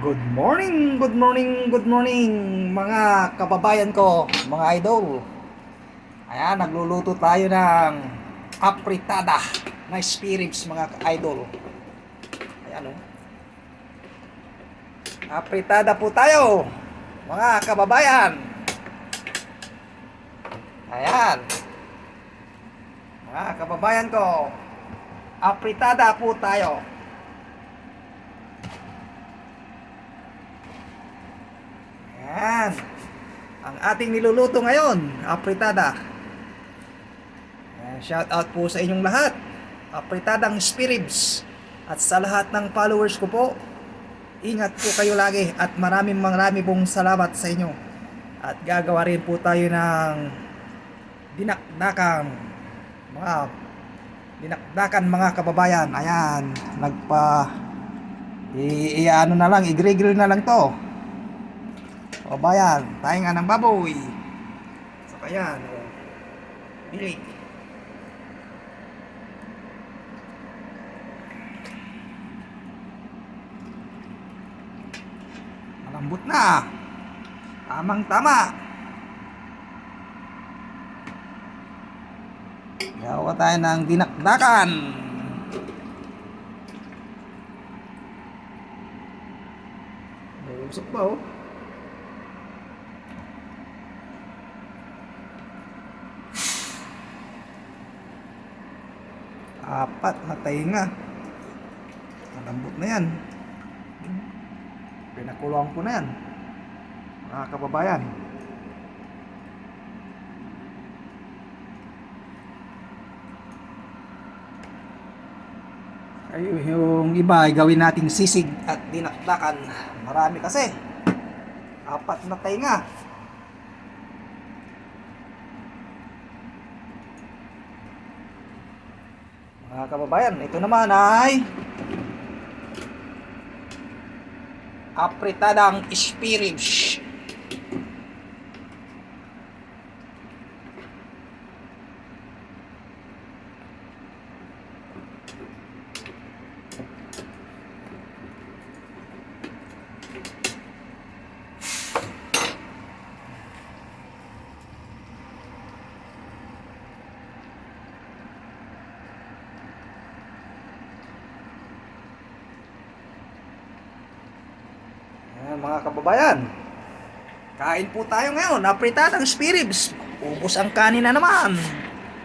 Good morning, good morning, good morning mga kababayan ko, mga idol. Ayan, nagluluto tayo ng apritada na spirits mga idol. Ayan o. Apritada po tayo, mga kababayan. Ayan, mga kababayan ko, apritada po tayo. Ayan. Ang ating niluluto ngayon, apritada. Shout out po sa inyong lahat. Apritadang spirits. At sa lahat ng followers ko po, ingat po kayo lagi at maraming pong salamat sa inyo. At gagawa rin po tayo ng dinakdakan mga kababayan. Ayan, ano na lang, i-grill na lang to. Kababayan, tayo nga ng baboy. So ayan, bilik. Malambot na. Tamang tama. Gawa tayo ng dinakdakan. May usok pa oh. Apat na tainga. Malambot na yan. Pinakulong ko na yan, mga kababayan. Ay, yung iba ay gawin nating sisig at dinakdakan. Marami kasi. Apat na tainga. Mga kababayan, ito naman ay apritadang spirits. Mga kababayan, kain po tayo ngayon. Apritadang spirits. Ubos ang kanin na naman.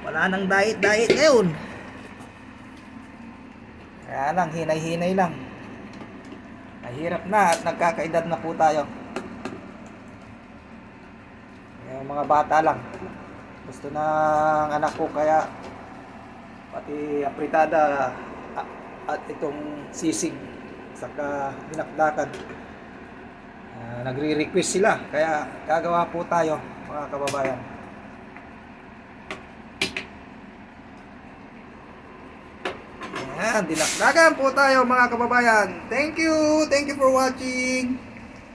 Wala nang diet ngayon. Kaya lang, hinay-hinay lang. Mahirap na at nagkakaedad na po tayo. Yung mga bata lang, gusto ng anak ko, kaya pati apritada at itong sisig saka dinakdakan, nagre-request sila, kaya gagawa po tayo mga kababayan. Ayan, dinakdakan po tayo mga kababayan. Thank you for watching.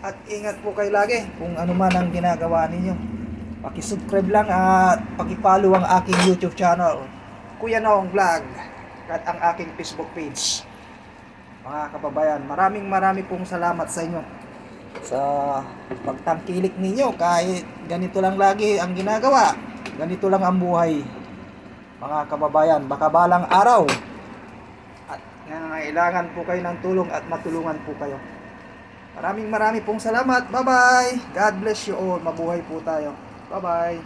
At ingat po kayo lagi kung ano man ang ginagawa ninyo. Paki-subscribe lang at paki-follow ang aking YouTube channel, Kuya Nong Vlog, at ang aking Facebook page. Mga kababayan, maraming pong salamat sa inyo sa pagtangkilik ninyo. Kahit ganito lang lagi ang ginagawa, ganito lang ang buhay mga kababayan. Baka balang araw at nangailangan po kayo ng tulong at matulungan po kayo. Maraming pong salamat. Bye bye. God bless you all. Mabuhay po tayo. Bye bye.